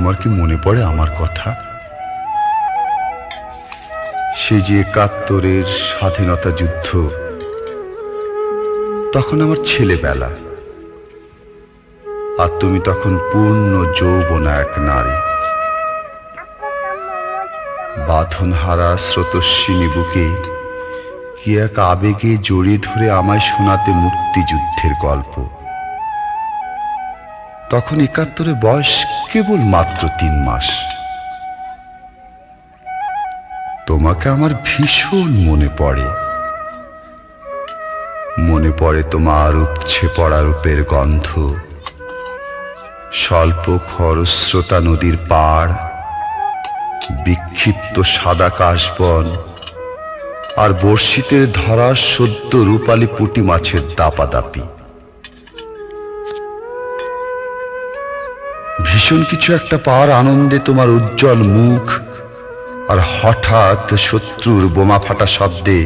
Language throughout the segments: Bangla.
তোমার কি মনে পড়ে আমার কথা? সে যে ৭১-এর স্বাধীনতা যুদ্ধ, তখন আমার ছেলেবেলা, আর তুমি তখন পূর্ণ যৌবনা এক নারী। বাঁধনহারা স্রোতস্বিনী বুকে কি এক আবেগে জড়িয়ে ধরে আমায় শোনাতে মুক্তিযুদ্ধের গল্প। তখন ৭১-এ বয়স কেবল মাত্র ৩ মাস। তোমাকে আমার ভীষণ মনে পড়ে। মনে পড়ে তোমার উপছে পড়া রূপের গন্ধ, স্বল্প খরস্রোতা নদীর পাড়, বিক্ষিপ্ত সাদা কাশবন, আর বর্ষিতে ধরা সদ্য রূপালী পুঁটি মাছের দাপাদাপি। ভীষণ কিছু একটা পাওয়ার আনন্দে তোমার উজ্জ্বল মুখ, আর হঠাৎ শত্রুর বোমা ফাটা শব্দে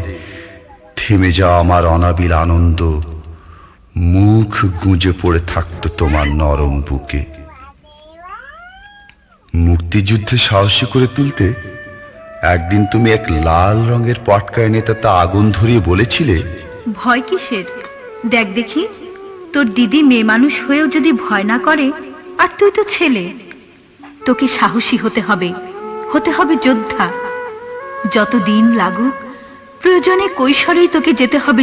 থেমে যাওয়া আমার অনাবিল আনন্দ মুখ গুঁজে পড়ে থাকতো তোমার নরম বুকে। মুক্তিযুদ্ধে সাহসী করে তুলতে একদিন তুমি এক লাল রঙের পটকা এনে তাতে আগুন ধরিয়ে বলেছিলে, ভয় কিসের? দেখ দেখি, তোর দিদি মেয়ে মানুষ হয়েও যদি ভয় না করে, আর তুই তো ছেলে, তোকে সাহসী হতে হবে, হতে হবে যোদ্ধা। যত দিন লাগুক, প্রয়োজনে কৈশোরেই তোকে যেতে হবে